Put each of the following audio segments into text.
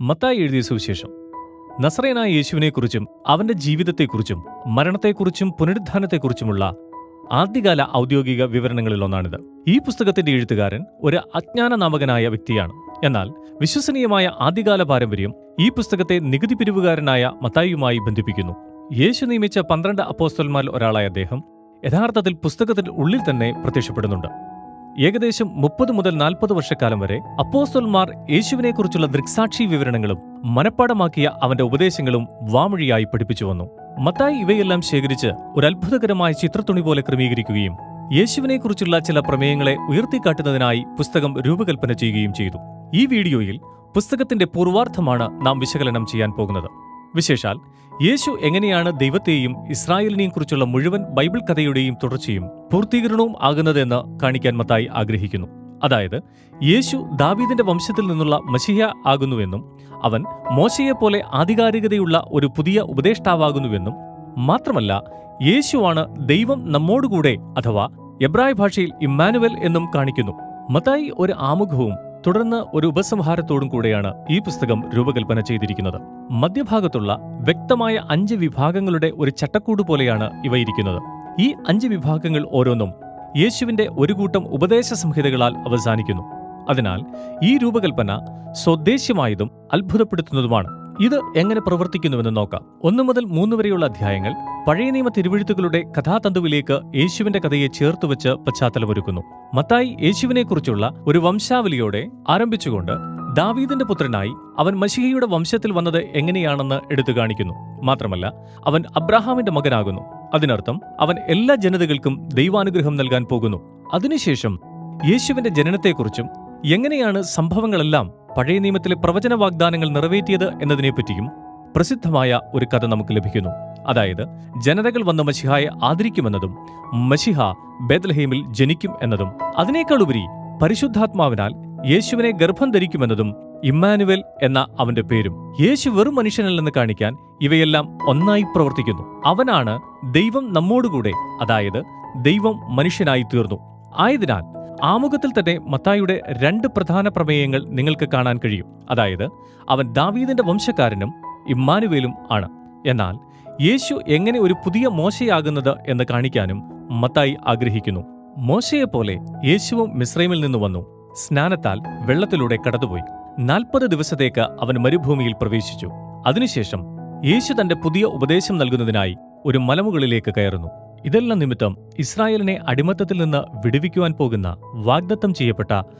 മത്തായി എഴുതിയ സുവിശേഷം. നസറേനായ യേശുവിനെക്കുറിച്ചും അവന്റെ ജീവിതത്തെക്കുറിച്ചും മരണത്തെക്കുറിച്ചും പുനരുത്ഥാനത്തെക്കുറിച്ചുമുള്ള ആദ്യകാല ഔദ്യോഗിക വിവരണങ്ങളിലൊന്നാണിത്. ഈ പുസ്തകത്തിന്റെ എഴുത്തുകാരൻ ഒരു അജ്ഞാനനാമകനായ വ്യക്തിയാണ്. എന്നാൽ വിശ്വസനീയമായ ആദ്യകാല പാരമ്പര്യം ഈ പുസ്തകത്തെ നികുതി പിരിവുകാരനായ മത്തായിയുമായി ബന്ധിപ്പിക്കുന്നു. യേശു നിയമിച്ച 12 അപ്പോസ്തലന്മാരിൽ ഒരാളായ അദ്ദേഹം യഥാർത്ഥത്തിൽ പുസ്തകത്തിന്റെ ഉള്ളിൽ തന്നെ പ്രത്യക്ഷപ്പെടുന്നുണ്ട്. ഏകദേശം 30 മുതൽ 40 വർഷക്കാലം വരെ അപ്പോസ്തലന്മാർ യേശുവിനെക്കുറിച്ചുള്ള ദൃക്സാക്ഷി വിവരണങ്ങളും മനഃപ്പാടമാക്കിയ അവന്റെ ഉപദേശങ്ങളും വാമൊഴിയായി പഠിപ്പിച്ചു വന്നു. മത്തായി ഇവയെല്ലാം ശേഖരിച്ച് ഒരു അത്ഭുതകരമായ ചിത്രത്തുണി പോലെ ക്രമീകരിക്കുകയും യേശുവിനെക്കുറിച്ചുള്ള ചില പ്രമേയങ്ങളെ ഉയർത്തിക്കാട്ടുന്നതിനായി പുസ്തകം രൂപകൽപ്പന ചെയ്യുകയും ചെയ്തു. ഈ വീഡിയോയിൽ പുസ്തകത്തിന്റെ പൂർവാർത്ഥമാണ് നാം വിശകലനം ചെയ്യാൻ പോകുന്നത്. വിശേഷാൽ യേശു എങ്ങനെയാണ് ദൈവത്തെയും ഇസ്രായേലിനെയും കുറിച്ചുള്ള മുഴുവൻ ബൈബിൾ കഥയുടെയും തുടർച്ചയും പൂർത്തീകരണവും ആകുന്നതെന്ന് കാണിക്കാൻ മത്തായി ആഗ്രഹിക്കുന്നു. അതായത് യേശു ദാവീദിന്റെ വംശത്തിൽ നിന്നുള്ള മശിഹ ആകുന്നുവെന്നും അവൻ മോശയെപ്പോലെ ആധികാരികതയുള്ള ഒരു പുതിയ ഉപദേഷ്ടാവാകുന്നുവെന്നും മാത്രമല്ല യേശുവാണ് ദൈവം നമ്മോടുകൂടെ അഥവാ എബ്രായ ഭാഷയിൽ ഇമ്മാനുവൽ എന്നും കാണിക്കുന്നു. മത്തായി ഒരു ആമുഖവും തുടർന്ന് ഒരു ഉപസംഹാരത്തോടും കൂടെയാണ് ഈ പുസ്തകം രൂപകൽപ്പന ചെയ്തിരിക്കുന്നത്. മധ്യഭാഗത്തുള്ള വ്യക്തമായ 5 വിഭാഗങ്ങളുടെ ഒരു ചട്ടക്കൂട് പോലെയാണ് ഇവ ഇരിക്കുന്നത്. ഈ 5 വിഭാഗങ്ങൾ ഓരോന്നും യേശുവിന്റെ ഒരു കൂട്ടം ഉപദേശ സംഹിതകളാൽ അവസാനിക്കുന്നു. അതിനാൽ ഈ രൂപകൽപ്പന സ്വദ്ദേശ്യമായതും അത്ഭുതപ്പെടുത്തുന്നതുമാണ്. ഇത് എങ്ങനെ പ്രവർത്തിക്കുന്നുവെന്ന് നോക്കാം. 1 മുതൽ 3 വരെയുള്ള അധ്യായങ്ങൾ പഴയ നിയമ തിരുവെഴുത്തുകളുടെ കഥാതന്തുവിലേക്ക് യേശുവിന്റെ കഥയെ ചേർത്തുവച്ച് പശ്ചാത്തലമൊരുക്കുന്നു. മത്തായി യേശുവിനെക്കുറിച്ചുള്ള ഒരു വംശാവലിയോടെ ആരംഭിച്ചുകൊണ്ട് ദാവീദിന്റെ പുത്രനായി അവൻ മശിഹയുടെ വംശത്തിൽ വന്നത് എങ്ങനെയാണെന്ന് എടുത്തു കാണിക്കുന്നു. മാത്രമല്ല അവൻ അബ്രാഹാമിന്റെ മകനാകുന്നു. അതിനർത്ഥം അവൻ എല്ലാ ജനതകൾക്കും ദൈവാനുഗ്രഹം നൽകാൻ പോകുന്നു. അതിനുശേഷം യേശുവിന്റെ ജനനത്തെക്കുറിച്ചും എങ്ങനെയാണ് സംഭവങ്ങളെല്ലാം പഴയ നിയമത്തിലെ പ്രവചന വാഗ്ദാനങ്ങൾ നിറവേറ്റിയത് എന്നതിനെപ്പറ്റിയും പ്രസിദ്ധമായ ഒരു കഥ നമുക്ക് ലഭിക്കുന്നു. അതായത് ജനതകൾ വന്ന മശിഹായെ ആദരിക്കുമെന്നതും മശിഹ ബേത്ലഹേമിൽ ജനിക്കും എന്നതും അതിനേക്കാളുപരി പരിശുദ്ധാത്മാവിനാൽ യേശുവിനെ ഗർഭം ധരിക്കുമെന്നതും ഇമ്മാനുവൽ എന്ന അവന്റെ പേരും. യേശു വെറും മനുഷ്യനല്ലെന്ന് കാണിക്കാൻ ഇവയെല്ലാം ഒന്നായി പ്രവർത്തിക്കുന്നു. അവനാണ് ദൈവം നമ്മോടുകൂടെ, അതായത് ദൈവം മനുഷ്യനായി തീർന്നു. ആയതിനാൽ ആമുഖത്തിൽ തന്നെ മത്തായിയുടെ 2 പ്രധാന പ്രമേയങ്ങൾ നിങ്ങൾക്ക് കാണാൻ കഴിയും. അതായത് അവൻ ദാവീദിന്റെ വംശക്കാരനും ഇമ്മാനുവേലും ആണ്. എന്നാൽ യേശു എങ്ങനെ ഒരു പുതിയ മോശയാകുന്നത് എന്ന് കാണിക്കാനും മത്തായി ആഗ്രഹിക്കുന്നു. മോശയെപ്പോലെ യേശുവും മിസ്രൈമിൽ നിന്ന് വന്നു. സ്നാനത്താൽ വെള്ളത്തിലൂടെ കടന്നുപോയി. 40 ദിവസത്തേക്ക് അവൻ മരുഭൂമിയിൽ പ്രവേശിച്ചു. അതിനുശേഷം യേശു തന്റെ പുതിയ ഉപദേശം നൽകുന്നതിനായി ഒരു മലമുകളിലേക്ക് കയറുന്നു. ഇതെല്ലാം നിമിത്തം ഇസ്രായേലിനെ അടിമത്തത്തിൽ നിന്ന് വിടുവിക്കുവാൻ പോകുന്ന വാഗ്ദത്തം ചെയ്യപ്പെട്ട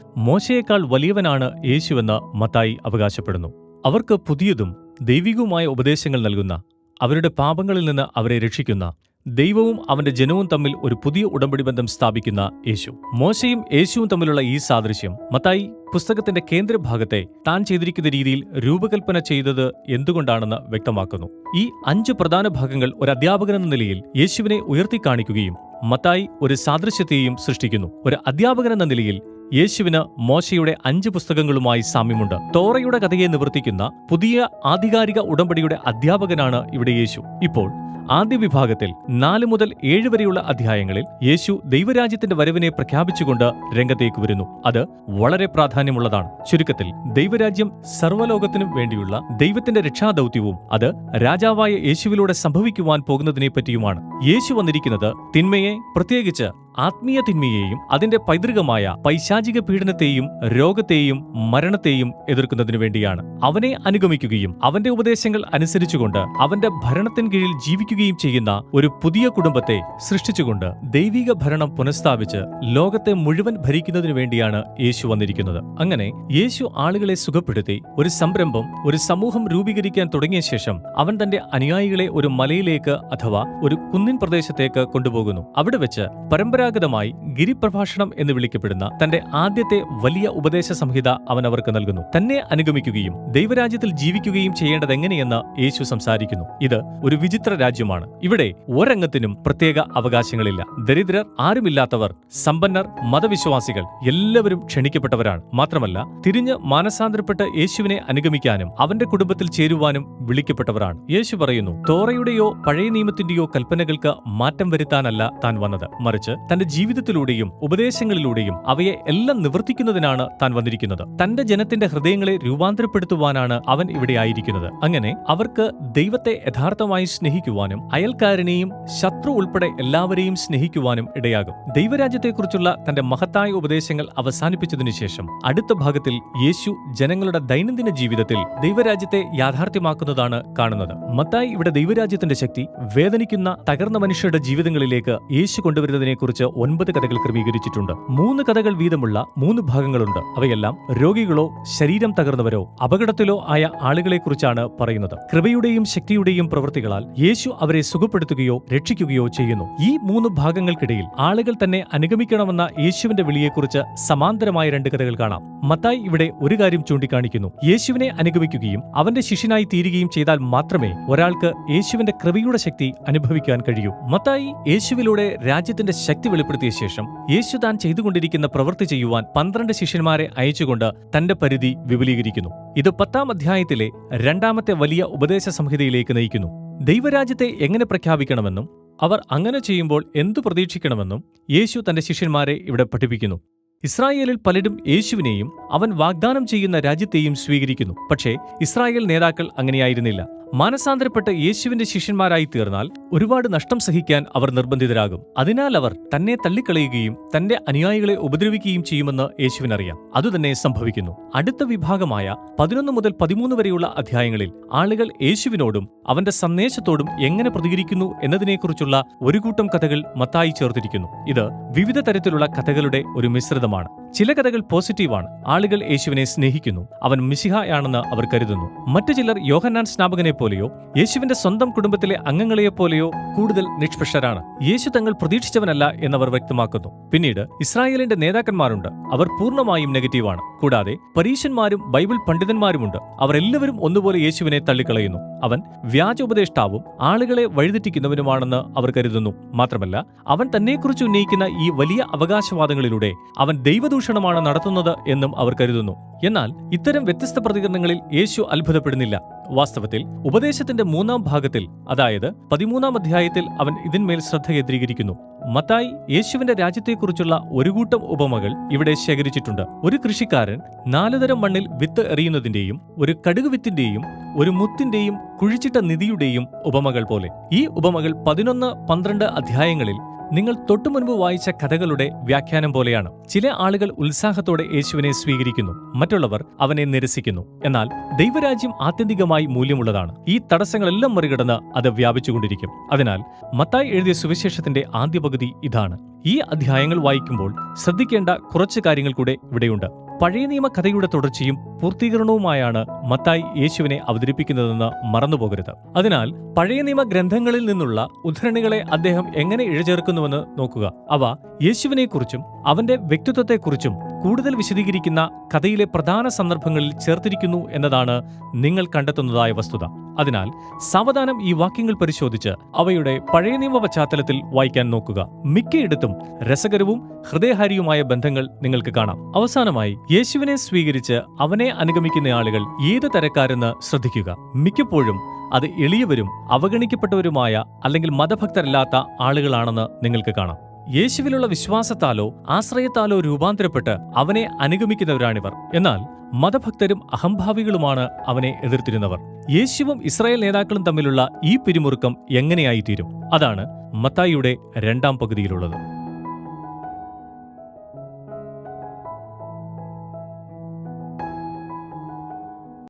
മോശയേക്കാൾ വലിയവനാണ് യേശുവെന്ന് മത്തായി അവകാശപ്പെടുന്നു. അവർക്ക് പുതിയതും ദൈവികവുമായ ഉപദേശങ്ങൾ നൽകുന്ന, അവരുടെ പാപങ്ങളിൽ നിന്ന് അവരെ രക്ഷിക്കുന്ന, ദൈവവും അവന്റെ ജനവും തമ്മിൽ ഒരു പുതിയ ഉടമ്പടി ബന്ധം സ്ഥാപിക്കുന്ന യേശു. മോശയും യേശുവും തമ്മിലുള്ള ഈ സാദൃശ്യം മത്തായി പുസ്തകത്തിന്റെ കേന്ദ്രഭാഗത്തെ താൻ ചെയ്തിരിക്കുന്ന രീതിയിൽ രൂപകൽപ്പന ചെയ്തത് എന്തുകൊണ്ടാണെന്ന് വ്യക്തമാക്കുന്നു. ഈ 5 പ്രധാന ഭാഗങ്ങൾ ഒരു അധ്യാപകനെന്ന നിലയിൽ യേശുവിനെ ഉയർത്തിക്കാണിക്കുകയും മത്തായി ഒരു സാദൃശ്യത്തെയും സൃഷ്ടിക്കുന്നു. ഒരു അധ്യാപകനെന്ന നിലയിൽ യേശുവിന് മോശയുടെ 5 പുസ്തകങ്ങളുമായി സാമ്യമുണ്ട്. തോറയുടെ കഥയെ നിവർത്തിക്കുന്ന പുതിയ ആധികാരിക ഉടമ്പടിയുടെ അധ്യാപകനാണ് ഇവിടെ യേശു. ഇപ്പോൾ ആദ്യ വിഭാഗത്തിൽ 4 മുതൽ 7 വരെയുള്ള അധ്യായങ്ങളിൽ യേശു ദൈവരാജ്യത്തിന്റെ വരവിനെ പ്രഖ്യാപിച്ചുകൊണ്ട് രംഗത്തേക്ക് വരുന്നു. അത് വളരെ പ്രാധാന്യമുള്ളതാണ്. ചുരുക്കത്തിൽ ദൈവരാജ്യം സർവ്വലോകത്തിനും വേണ്ടിയുള്ള ദൈവത്തിന്റെ രക്ഷാദൗത്യവും അത് രാജാവായ യേശുവിലൂടെ സംഭവിക്കുവാൻ പോകുന്നതിനെപ്പറ്റിയുമാണ്. യേശു വന്നിരിക്കുന്നത് തിന്മയെ, പ്രത്യേകിച്ച് ആത്മീയ തിന്മയെയും അതിന്റെ പൈതൃകമായ പൈശാചിക പീഡനത്തെയും രോഗത്തെയും മരണത്തെയും എതിർക്കുന്നതിനു വേണ്ടിയാണ്. അവനെ അനുഗമിക്കുകയും അവന്റെ ഉപദേശങ്ങൾ അനുസരിച്ചുകൊണ്ട് അവന്റെ ഭരണത്തിന് കീഴിൽ ജീവിക്കുകയും ചെയ്യുന്ന ഒരു പുതിയ കുടുംബത്തെ സൃഷ്ടിച്ചുകൊണ്ട് ദൈവിക ഭരണം പുനഃസ്ഥാപിച്ച് ലോകത്തെ മുഴുവൻ ഭരിക്കുന്നതിനു വേണ്ടിയാണ് യേശു വന്നിരിക്കുന്നത്. അങ്ങനെ യേശു ആളുകളെ സുഖപ്പെടുത്തി ഒരു സംരംഭം, ഒരു സമൂഹം രൂപീകരിക്കാൻ തുടങ്ങിയ ശേഷം അവൻ തന്റെ അനുയായികളെ ഒരു മലയിലേക്ക് അഥവാ ഒരു കുന്നിൻ പ്രദേശത്തേക്ക് കൊണ്ടുപോകുന്നു. അവിടെ വെച്ച് പരമ്പരാഗതമായി ഗിരിപ്രഭാഷണം എന്ന് വിളിക്കപ്പെടുന്ന തന്റെ ആദ്യത്തെ വലിയ ഉപദേശ സംഹിത അവൻ അവർക്ക് നൽകുന്നു. തന്നെ അനുഗമിക്കുകയും ദൈവരാജ്യത്തിൽ ജീവിക്കുകയും ചെയ്യേണ്ടതെങ്ങനെയെന്ന് യേശു സംസാരിക്കുന്നു. ഇത് ഒരു വിചിത്ര രാജ്യമാണ്. ഇവിടെ ഒരംഗത്തിനും പ്രത്യേക അവകാശങ്ങളില്ല. ദരിദ്രർ, ആരുമില്ലാത്തവർ, സമ്പന്നർ, മതവിശ്വാസികൾ എല്ലാവരും ക്ഷണിക്കപ്പെട്ടവരാണ്. മാത്രമല്ല തിരിഞ്ഞ് മാനസാന്തരപ്പെട്ട് യേശുവിനെ അനുഗമിക്കാനും അവന്റെ കുടുംബത്തിൽ ചേരുവാനും വിളിക്കപ്പെട്ടവരാണ്. യേശു പറയുന്നു, തോറയുടെയോ പഴയ നിയമത്തിന്റെയോ കൽപ്പനകൾക്ക് മാറ്റം വരുത്താനല്ല താൻ വന്നത്, മറിച്ച് തന്റെ തന്റെ ജീവിതത്തിലൂടെയും ഉപദേശങ്ങളിലൂടെയും അവയെ എല്ലാം നിവർത്തിക്കുന്നതിനാണ് താൻ വന്നിരിക്കുന്നത്. തന്റെ ജനത്തിന്റെ ഹൃദയങ്ങളെ രൂപാന്തരപ്പെടുത്തുവാനാണ് അവൻ ഇവിടെ ആയിരിക്കുന്നത്. അങ്ങനെ അവർക്ക് ദൈവത്തെ യഥാർത്ഥമായി സ്നേഹിക്കുവാനും അയൽക്കാരനെയും ശത്രു ഉൾപ്പെടെ എല്ലാവരെയും സ്നേഹിക്കുവാനും ഇടയാകും. ദൈവരാജ്യത്തെക്കുറിച്ചുള്ള തന്റെ മഹത്തായ ഉപദേശങ്ങൾ അവസാനിപ്പിച്ചതിനു ശേഷം അടുത്ത ഭാഗത്തിൽ യേശു ജനങ്ങളുടെ ദൈനംദിന ജീവിതത്തിൽ ദൈവരാജ്യത്തെ യാഥാർത്ഥ്യമാക്കുന്നതാണ് കാണുന്നത്. മത്തായി ഇവിടെ ദൈവരാജ്യത്തിന്റെ ശക്തി വേദനിക്കുന്ന തകർന്ന മനുഷ്യരുടെ ജീവിതങ്ങളിലേക്ക് യേശു കൊണ്ടുവരുന്നതിനെക്കുറിച്ച് 9 കഥകൾ ക്രമീകരിച്ചിട്ടുണ്ട്. 3 കഥകൾ വീതമുള്ള 3 ഭാഗങ്ങളുണ്ട്. അവയെല്ലാം രോഗികളോ ശരീരം തകർന്നവരോ അപകടത്തിലോ ആയ ആളുകളെക്കുറിച്ചാണ് പറയുന്നത്. കൃപയുടെയും ശക്തിയുടെയും പ്രവൃത്തികളാൽ യേശു അവരെ സുഖപ്പെടുത്തുകയോ രക്ഷിക്കുകയോ ചെയ്യുന്നു. ഈ 3 ഭാഗങ്ങൾക്കിടയിൽ ആളുകൾ തന്നെ അനുഗമിക്കണമെന്ന യേശുവിന്റെ വിളിയെക്കുറിച്ച് സമാന്തരമായ 2 കഥകൾ കാണാം. മത്തായി ഇവിടെ ഒരു കാര്യം ചൂണ്ടിക്കാണിക്കുന്നു. യേശുവിനെ അനുഗമിക്കുകയും അവന്റെ ശിഷ്യനായി തീരുകയും ചെയ്താൽ മാത്രമേ ഒരാൾക്ക് യേശുവിന്റെ കൃപയുടെ ശക്തി അനുഭവിക്കാൻ കഴിയൂ. മത്തായി യേശുവിലൂടെ രാജ്യത്തിന്റെ ശക്തി വെളിപ്പെടുത്തിയ ശേഷം യേശു താൻ ചെയ്തുകൊണ്ടിരിക്കുന്ന പ്രവൃത്തി ചെയ്യുവാൻ 12 ശിഷ്യന്മാരെ അയച്ചുകൊണ്ട് തന്റെ പരിധി വിപുലീകരിക്കുന്നു. ഇത് 10-ാം അധ്യായത്തിലെ 2ാമത്തെ വലിയ ഉപദേശ സംഹിതയിലേക്ക് നയിക്കുന്നു. ദൈവരാജ്യത്തെ എങ്ങനെ പ്രഖ്യാപിക്കണമെന്നും അവർ അങ്ങനെ ചെയ്യുമ്പോൾ എന്തു പ്രതീക്ഷിക്കണമെന്നും യേശു തന്റെ ശിഷ്യന്മാരെ ഇവിടെ പഠിപ്പിക്കുന്നു. ഇസ്രായേലിൽ പലരും യേശുവിനെയും അവൻ വാഗ്ദാനം ചെയ്യുന്ന രാജ്യത്തെയും സ്വീകരിക്കുന്നു. പക്ഷേ ഇസ്രായേൽ നേതാക്കൾ അങ്ങനെയായിരുന്നില്ല. മാനസാന്തരപ്പെട്ട് യേശുവിന്റെ ശിഷ്യന്മാരായി തീർന്നാൽ ഒരുപാട് നഷ്ടം സഹിക്കാൻ അവർ നിർബന്ധിതരാകും. അതിനാൽ അവർ തന്നെ തള്ളിക്കളയുകയും തന്റെ അനുയായികളെ ഉപദ്രവിക്കുകയും ചെയ്യുമെന്ന് യേശുവിനറിയാം. അതുതന്നെ സംഭവിക്കുന്നു. അടുത്ത വിഭാഗമായ 11 മുതൽ 13 വരെയുള്ള അധ്യായങ്ങളിൽ ആളുകൾ യേശുവിനോടും അവന്റെ സന്ദേശത്തോടും എങ്ങനെ പ്രതികരിക്കുന്നു എന്നതിനെക്കുറിച്ചുള്ള ഒരു കൂട്ടം കഥകൾ മത്തായി ചേർത്തിരിക്കുന്നു. ഇത് വിവിധ തരത്തിലുള്ള കഥകളുടെ ഒരു മിശ്രിതമാണ്. ചില കഥകൾ പോസിറ്റീവാണ്. ആളുകൾ യേശുവിനെ സ്നേഹിക്കുന്നു, അവൻ മിശിഹായാണെന്ന് അവർ കരുതുന്നു. മറ്റു ചിലർ യോഹന്നാൻ സ്നാപകനെ പോലെയോ യേശുവിന്റെ സ്വന്തം കുടുംബത്തിലെ അംഗങ്ങളെപ്പോലെയോ കൂടുതൽ നിഷ്പക്ഷരാണ്. യേശു തങ്ങൾ പ്രതീക്ഷിച്ചവനല്ല എന്നവർ വ്യക്തമാക്കുന്നു. പിന്നീട് ഇസ്രായേലിന്റെ നേതാക്കന്മാരുണ്ട്. അവർ പൂർണ്ണമായും നെഗറ്റീവാണ്. കൂടാതെ പരീശന്മാരും ബൈബിൾ പണ്ഡിതന്മാരുമുണ്ട്. അവർ എല്ലാവരും ഒന്നുപോലെ യേശുവിനെ തള്ളിക്കളയുന്നു. അവൻ വ്യാജോപദേഷ്ടാവും ആളുകളെ വഴിതെറ്റിക്കുന്നവനുമാണെന്ന് അവർ കരുതുന്നു. മാത്രമല്ല, അവൻ തന്നെക്കുറിച്ച് ഉന്നയിക്കുന്ന ഈ വലിയ അവകാശവാദങ്ങളിലൂടെ അവൻ ദൈവദൂഷണമാണ് നടത്തുന്നത് എന്നും അവർ കരുതുന്നു. എന്നാൽ ഇത്തരം വ്യത്യസ്ത പ്രതികരണങ്ങളിൽ യേശു അത്ഭുതപ്പെടുന്നില്ല. വാസ്തവത്തിൽ ഉപദേശത്തിന്റെ 3-ാം ഭാഗത്തിൽ, അതായത് 13-ാം അധ്യായത്തിൽ അവൻ ഇതിന്മേൽ ശ്രദ്ധ കേന്ദ്രീകരിക്കുന്നു. മത്തായി യേശുവിന്റെ രാജ്യത്തെക്കുറിച്ചുള്ള ഒരു കൂട്ടം ഉപമകൾ ഇവിടെ ശേഖരിച്ചിട്ടുണ്ട്. ഒരു കൃഷിക്കാരൻ 4 തരം മണ്ണിൽ വിത്ത് എറിയുന്നതിന്റെയും ഒരു കടുക് വിത്തിന്റെയും ഒരു മുത്തിന്റെയും കുഴിച്ചിട്ട നിധിയുടെയും ഉപമകൾ പോലെ. ഈ ഉപമകൾ 11, 12 അധ്യായങ്ങളിൽ നിങ്ങൾ തൊട്ടുമുൻപ് വായിച്ച കഥകളുടെ വ്യാഖ്യാനം പോലെയാണ്. ചില ആളുകൾ ഉത്സാഹത്തോടെ യേശുവിനെ സ്വീകരിക്കുന്നു, മറ്റുള്ളവർ അവനെ നിരസിക്കുന്നു. എന്നാൽ ദൈവരാജ്യം ആത്യന്തികമായി മൂല്യമുള്ളതാണ്. ഈ തടസ്സങ്ങളെല്ലാം മറികടന്ന് അത് വ്യാപിച്ചുകൊണ്ടിരിക്കും. അതിനാൽ മത്തായി എഴുതിയ സുവിശേഷത്തിന്റെ ആദ്യ പകുതി ഇതാണ്. ഈ അധ്യായങ്ങൾ വായിക്കുമ്പോൾ ശ്രദ്ധിക്കേണ്ട കുറച്ച് കാര്യങ്ങൾ കൂടെ ഇവിടെയുണ്ട്. പഴയ നിയമ കഥയുടെ തുടർച്ചയും പൂർത്തീകരണവുമായാണ് മത്തായി യേശുവിനെ അവതരിപ്പിക്കുന്നതെന്ന് മറന്നുപോകരുത്. അതിനാൽ പഴയ നിയമ ഗ്രന്ഥങ്ങളിൽ നിന്നുള്ള ഉദ്ധരണികളെ അദ്ദേഹം എങ്ങനെ ഇഴചേർക്കുന്നുവെന്ന് നോക്കുക. അവ യേശുവിനെക്കുറിച്ചും അവന്റെ വ്യക്തിത്വത്തെക്കുറിച്ചും കൂടുതൽ വിശദീകരിക്കുന്ന കഥയിലെ പ്രധാന സന്ദർഭങ്ങളിൽ ചേർത്തിരിക്കുന്നു എന്നതാണ് നിങ്ങൾ കണ്ടെത്തുന്നതായ വസ്തുത. അതിനാൽ സാവധാനം ഈ വാക്യങ്ങൾ പരിശോധിച്ച് അവയുടെ പഴയ നിയമ പശ്ചാത്തലത്തിൽ വായിക്കാൻ നോക്കുക. മിക്കയിടത്തും രസകരവും ഹൃദയഹാരിയുമായ ബന്ധങ്ങൾ നിങ്ങൾക്ക് കാണാം. അവസാനമായി, യേശുവിനെ സ്വീകരിച്ച് അവനെ അനുഗമിക്കുന്ന ആളുകൾ ഏത് തരക്കാരെന്ന് ശ്രദ്ധിക്കുക. മിക്കപ്പോഴും അത് എളിയവരും അവഗണിക്കപ്പെട്ടവരുമായ അല്ലെങ്കിൽ മതഭക്തരല്ലാത്ത ആളുകളാണെന്ന് നിങ്ങൾക്ക് കാണാം. യേശുവിലുള്ള വിശ്വാസത്താലോ ആശ്രയത്താലോ രൂപാന്തരപ്പെട്ട് അവനെ അനുഗമിക്കുന്നവരാണിവർ. എന്നാൽ മതഭക്തരും അഹംഭാവികളുമാണ് അവനെ എതിർത്തിരുന്നവർ. യേശുവും ഇസ്രായേൽ നേതാക്കളും തമ്മിലുള്ള ഈ പിരിമുറുക്കം എങ്ങനെയായിത്തീരും? അതാണ് മത്തായിയുടെ 2-ാം പകുതിയിലുള്ളത്.